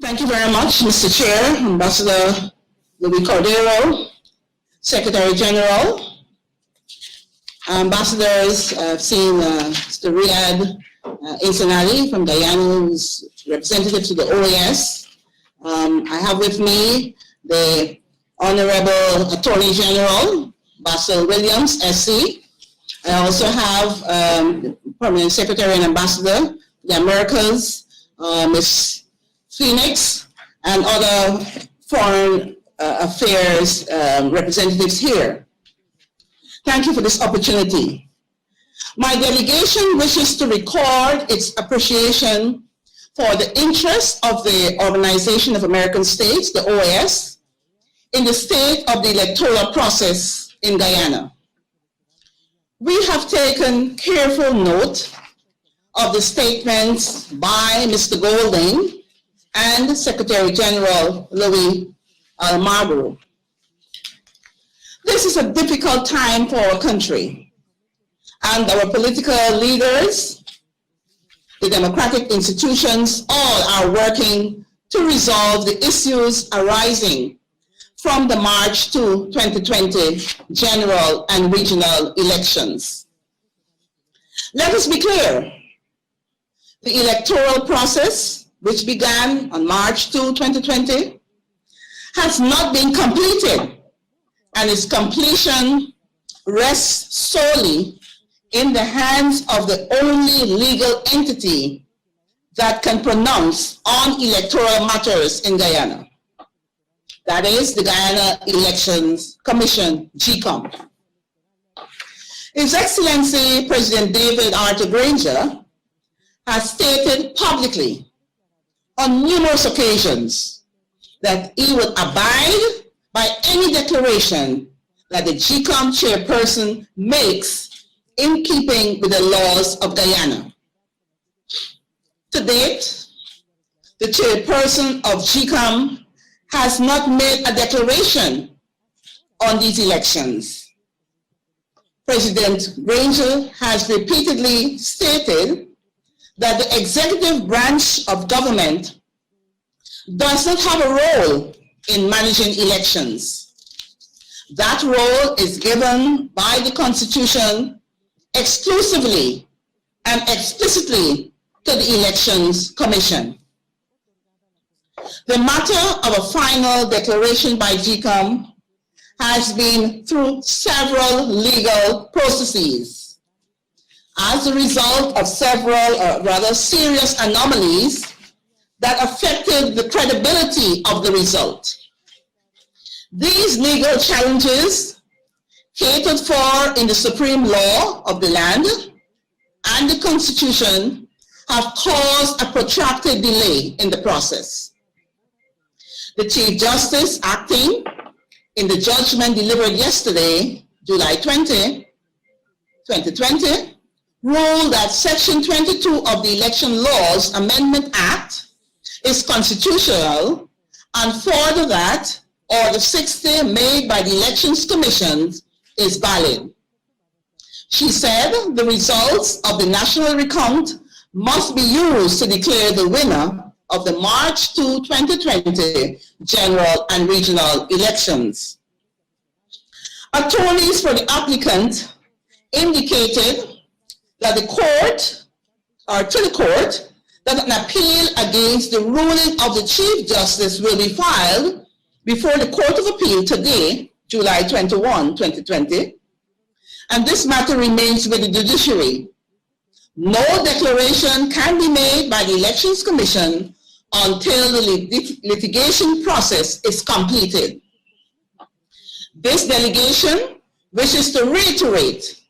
Thank you very much, Mr. Chair, Ambassador Luis Cordero, Secretary General, ambassadors. I've seen Mr. Riyad Insanali from Guyana, who's representative to the OAS. I have with me the Honorable Attorney General, Basil Williams, SC. I also have Permanent Secretary and Ambassador to the Americas, Ms. Phoenix, and other foreign affairs representatives here. Thank you for this opportunity. My delegation wishes to record its appreciation for the interest of the Organization of American States, the OAS, in the state of the electoral process in Guyana. We have taken careful note of the statements by Mr. Golding and Secretary General Louis Almagro. This is a difficult time for our country, and our political leaders, the democratic institutions, all are working to resolve the issues arising from the March 2, 2020 general and regional elections. Let us be clear. The electoral process, which began on March 2, 2020, has not been completed, and its completion rests solely in the hands of the only legal entity that can pronounce on electoral matters in Guyana. That is the Guyana Elections Commission, GCOM. His Excellency President David Arthur Granger has stated publicly on numerous occasions that he would abide by any declaration that the GCOM chairperson makes in keeping with the laws of Guyana. To date, the chairperson of GCOM has not made a declaration on these elections. President Granger has repeatedly stated that the executive branch of government does not have a role in managing elections. That role is given by the Constitution exclusively and explicitly to the Elections Commission. The matter of a final declaration by GCOM has been through several legal processes. As a result of several rather serious anomalies that affected the credibility of the result. These legal challenges, catered for in the supreme law of the land and the Constitution, have caused a protracted delay in the process. The Chief Justice, acting in the judgment delivered yesterday, July 20, 2020, ruled that Section 22 of the Election Laws Amendment Act is constitutional, and further that Order 60 made by the Elections Commission is valid. She said the results of the national recount must be used to declare the winner of the March 2, 2020 general and regional elections. Attorneys for the applicant indicated that the court, or to the court, that an appeal against the ruling of the Chief Justice will be filed before the Court of Appeal today, July 21, 2020, and this matter remains with the judiciary. No declaration can be made by the Elections Commission until the litigation process is completed. This delegation wishes to reiterate,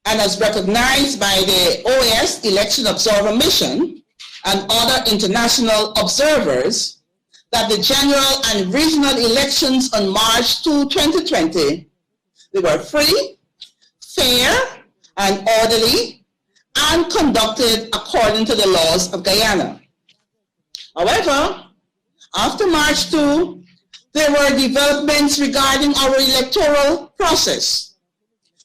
and as recognized by the OAS Election Observer Mission and other international observers, that the general and regional elections on March 2, 2020, they were free, fair, and orderly, and conducted according to the laws of Guyana. However, after March 2, there were developments regarding our electoral process,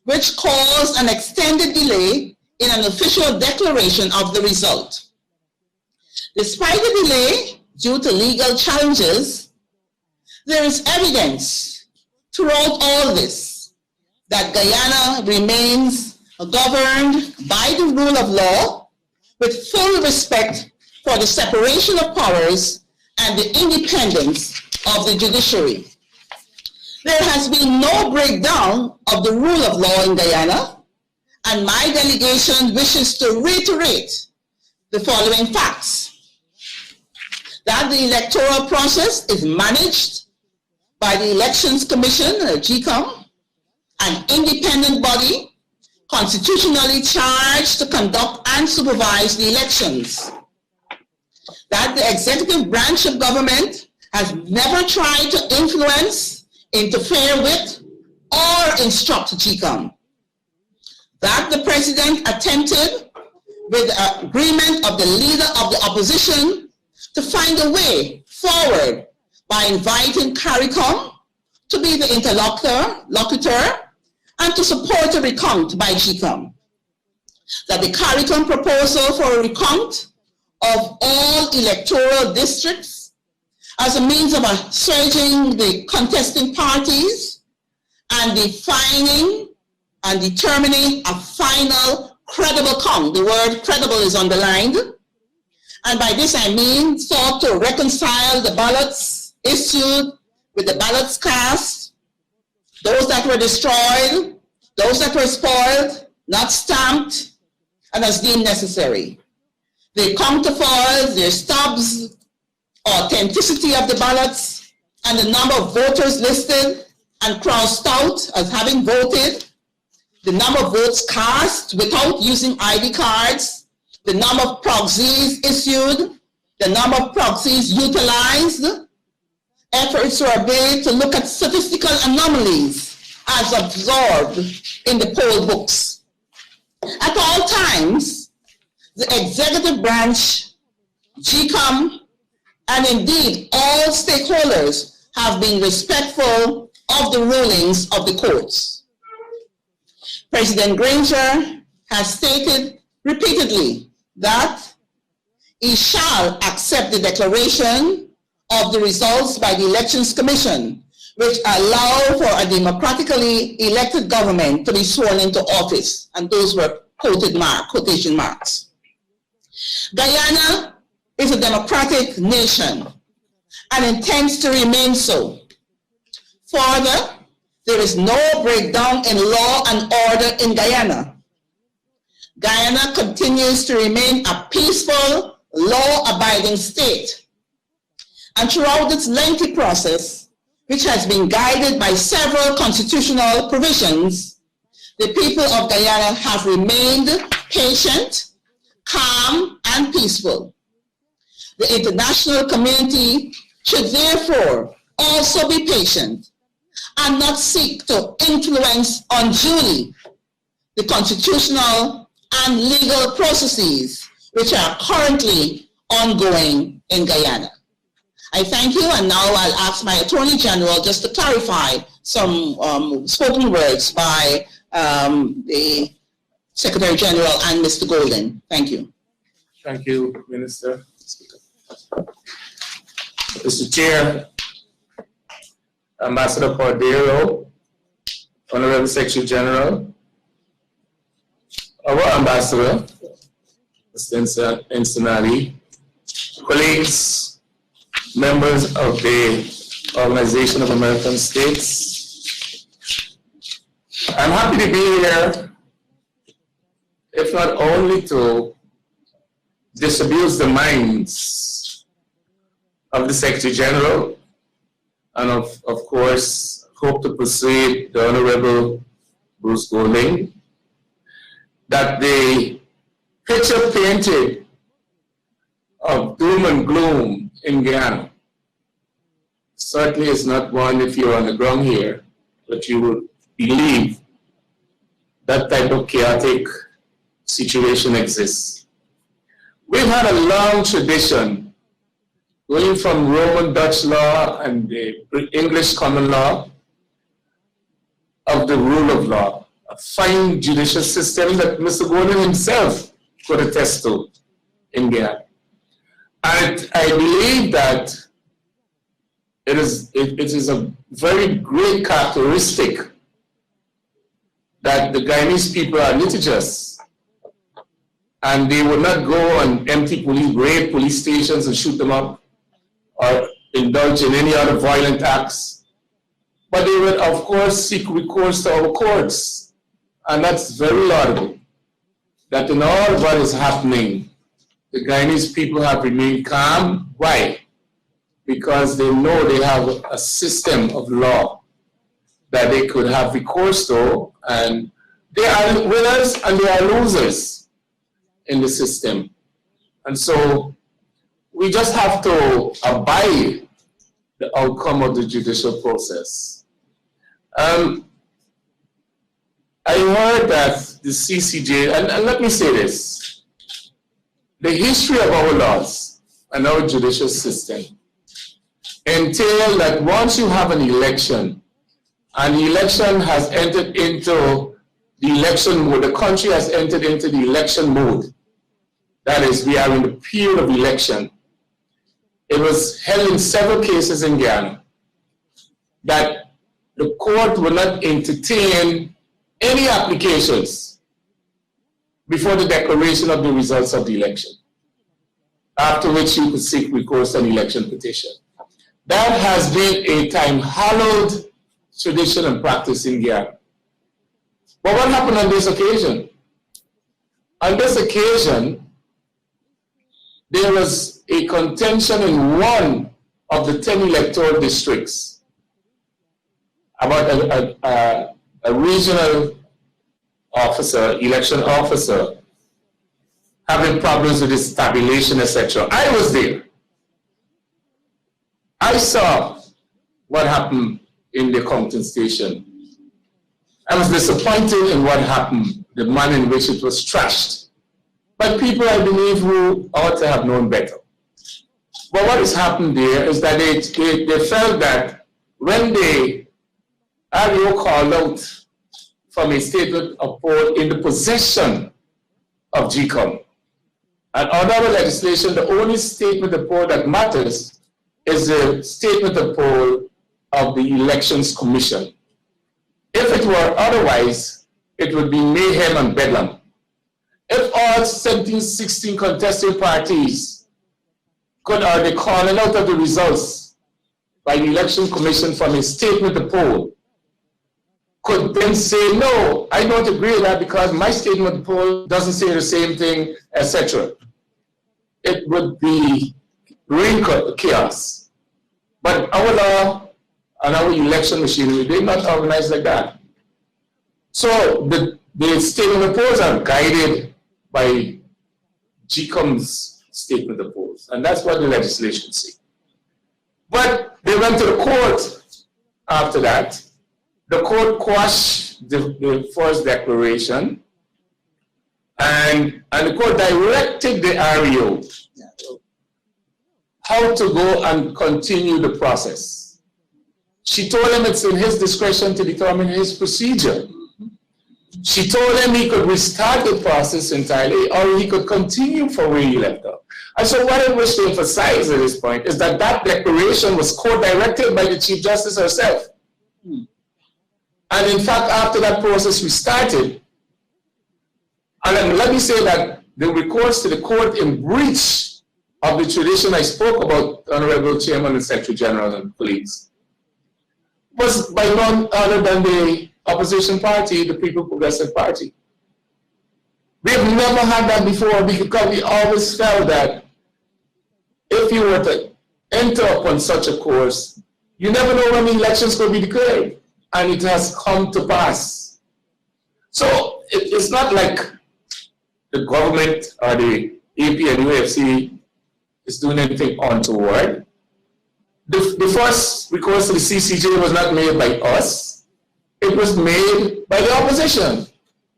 which caused an extended delay in an official declaration of the result. Despite the delay, due to legal challenges, there is evidence throughout all this that Guyana remains governed by the rule of law with full respect for the separation of powers and the independence of the judiciary. There has been no breakdown of the rule of law in Guyana, and my delegation wishes to reiterate the following facts: that the electoral process is managed by the Elections Commission, GCOM, an independent body constitutionally charged to conduct and supervise the elections. That the executive branch of government has never tried to influence, interfere with, or instruct GCOM. That the president attempted, with agreement of the leader of the opposition, to find a way forward by inviting CARICOM to be the interlocutor and to support a recount by GCOM. That the CARICOM proposal for a recount of all electoral districts as a means of assuaging the contesting parties and defining and determining a final credible count. The word credible is underlined. And by this I mean sought to reconcile the ballots issued with the ballots cast, those that were destroyed, those that were spoiled, not stamped, and as deemed necessary. The counterfoils, their stubs, authenticity of the ballots, and the number of voters listed and crossed out as having voted, the number of votes cast without using ID cards, the number of proxies issued, the number of proxies utilized. Efforts were made to look at statistical anomalies as absorbed in the poll books. At all times, the executive branch, GCOM, and indeed all stakeholders have been respectful of the rulings of the courts. President Granger has stated repeatedly that he shall accept the declaration of the results by the Elections Commission, which allow for a democratically elected government to be sworn into office. And those were quotation marks. Guyana is a democratic nation and intends to remain so. Further, there is no breakdown in law and order in Guyana. Guyana continues to remain a peaceful, law-abiding state. And throughout this lengthy process, which has been guided by several constitutional provisions, the people of Guyana have remained patient, calm, and peaceful. The international community should therefore also be patient and not seek to influence unduly the constitutional and legal processes which are currently ongoing in Guyana. I thank you, and now I'll ask my Attorney General just to clarify some spoken words by the Secretary General and Mr. Golden. Thank you. Thank you, Minister. Mr. Chair, Ambassador Cordero, Honorable Secretary General, our Ambassador, Mr. Incinali, colleagues, members of the Organization of American States, I'm happy to be here, if not only to disabuse the minds of the Secretary General, and of course, hope to persuade the Honorable Bruce Golding that the picture painted of doom and gloom in Guyana certainly is not one if you're on the ground here, but you would believe that type of chaotic situation exists. We've had a long tradition going from Roman Dutch law and the English common law of the rule of law, a fine judicial system that Mr. Gordon himself could attest to in Guyana. And I believe that it is a very great characteristic that the Guyanese people are litigious, and they will not go and raid police stations and shoot them up or indulge in any other violent acts. But they would, of course, seek recourse to our courts. And that's very laudable, that in all what is happening, the Guyanese people have remained calm. Why? Because they know they have a system of law that they could have recourse to, and they are winners and they are losers in the system. And so we just have to abide the outcome of the judicial process. I heard that the CCJ, and let me say this, the history of our laws and our judicial system entail that once you have an election, and the election has entered into the election mode, the country has entered into the election mode, that is, we are in the period of election. It was held in several cases in Guyana that the court will not entertain any applications before the declaration of the results of the election, after which you could seek recourse to an election petition. That has been a time-hallowed tradition and practice in Guyana. But what happened on this occasion? On this occasion, there was a contention in one of the 10 electoral districts about a regional officer, election officer, having problems with his tabulation, etc. I was there. I saw what happened in the counting station. I was disappointed in what happened, the manner in which it was trashed. But people, I believe, who ought to have known better. But what has happened there is that they felt that when the REO called out from a statement of poll in the possession of GCOM, and under our legislation, the only statement of poll that matters is the statement of poll of the Elections Commission. If it were otherwise, it would be mayhem and bedlam. If all 17, 16 contesting parties could, are the calling out of the results by the Election Commission from a statement of poll, could then say, no, I don't agree with that because my statement of poll doesn't say the same thing, etc. It would be real chaos. But our law and our election machinery, they're not organized like that. So the statement of polls are guided by GCOM's statement of polls, and that's what the legislation says. But they went to the court after that. The court quashed the first declaration, and the court directed the REO how to go and continue the process. She told him it's in his discretion to determine his procedure. She told him he could restart the process entirely or he could continue for where he left off. And so what I wish to emphasize at this point is that that declaration was court-directed by the Chief Justice herself. And in fact, after that process restarted, and let me say that the recourse to the court in breach of the tradition I spoke about, Honorable Chairman and Secretary General and colleagues, was by none other than the opposition party, the People Progressive Party. We have never had that before because we always felt that if you were to enter upon such a course, you never know when the elections could be declared, and it has come to pass. So it's not like the government or the AP and UFC is doing anything untoward. The first recourse to the CCJ was not made by us. It was made by the opposition.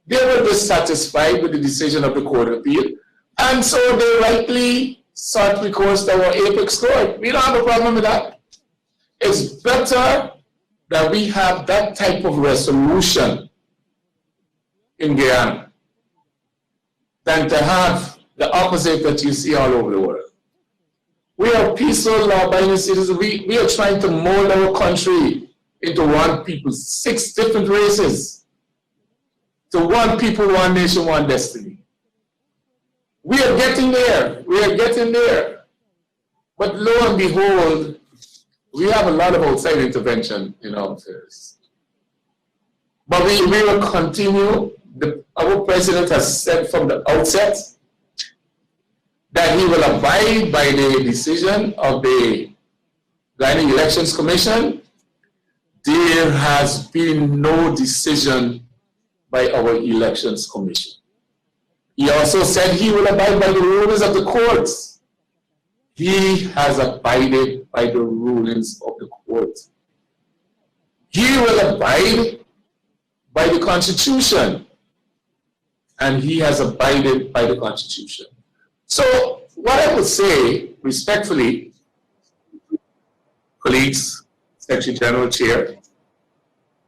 They were dissatisfied with the decision of the Court of Appeal, and so they rightly sought recourse to our apex court. We don't have a problem with that. It's better that we have that type of resolution in Guyana than to have the opposite that you see all over the world. We are peaceful, law-abiding citizens. We are trying to mold our country into one people, 6 different races. To one people, one nation, one destiny. We are getting there. We are getting there. But lo and behold, we have a lot of outside intervention in our affairs. But we will continue. Our president has said from the outset that he will abide by the decision of the Guyana Elections Commission. There has been no decision by our Elections Commission. He also said he will abide by the rulings of the courts. He has abided by the rulings of the courts. He will abide by the Constitution, and he has abided by the Constitution. So what I would say, respectfully, colleagues, Secretary General, Chair,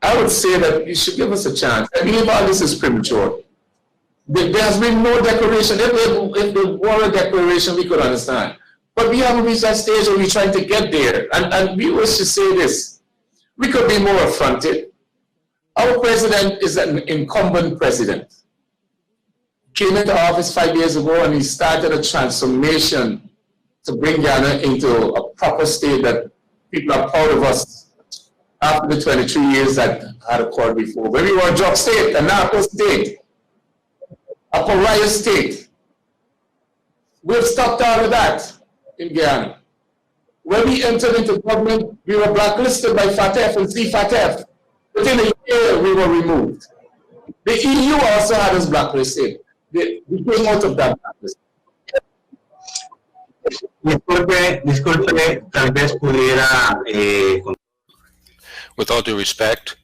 I would say that you should give us a chance. I believe all this is premature. There has been no declaration. If there were a declaration, we could understand. But we haven't reached that stage where we're trying to get there. And we wish to say this. We could be more affronted. Our president is an incumbent president. Came into office 5 years ago and he started a transformation to bring Ghana into a proper state that people are proud of us after the 23 years that had occurred before. When we were a drug state, a narco state, a pariah state. We've stopped all of that in Ghana. When we entered into government, we were blacklisted by FATF and CFATF. Within a year, we were removed. The EU also had us blacklisted. We came out of that blacklist. Disculpe, tal vez pudiera... With all due respect,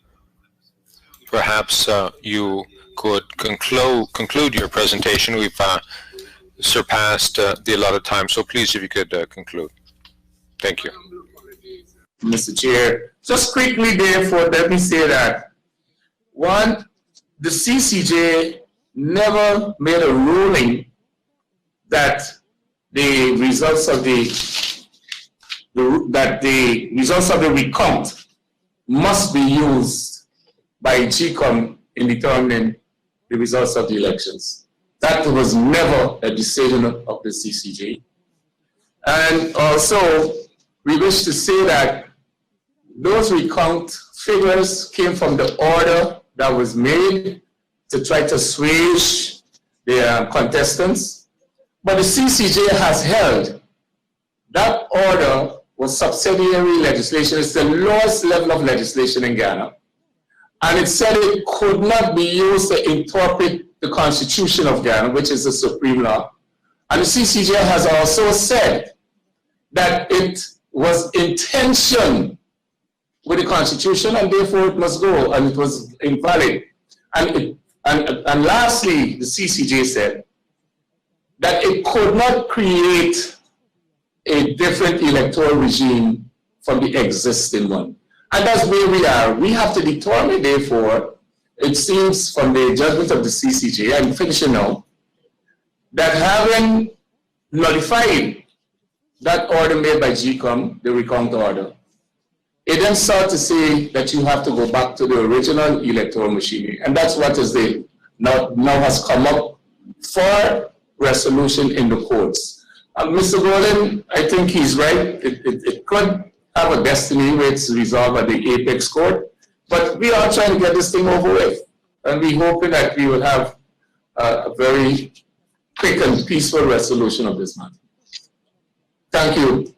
perhaps you could conclude your presentation. We've surpassed the allotted time, so please, if you could conclude. Thank you. Mr. Chair, just quickly, therefore, let me say that, one, the CCJ never made a ruling that the results of the recount must be used by GCOM in determining the results of the elections. That was never a decision of the CCJ. And also, we wish to say that those recount figures came from the order that was made to try to assuage the contestants. But the CCJ has held that order was subsidiary legislation. It's the lowest level of legislation in Ghana. And it said it could not be used to interpret the Constitution of Ghana, which is the supreme law. And the CCJ has also said that it was in tension with the Constitution and therefore it must go, and it was invalid. And lastly, the CCJ said that it could not create a different electoral regime from the existing one. And that's where we are. We have to determine, therefore, it seems from the judgment of the CCJ, I'm finishing now, that having nullified that order made by GCOM, the recount order, it then sought to say that you have to go back to the original electoral machinery. And that's what is now has come up for resolution in the courts. Mr. Gordon, I think he's right. It could have a destiny where it's resolved at the apex court, but we are trying to get this thing over with. And we're hoping that we will have a very quick and peaceful resolution of this matter. Thank you.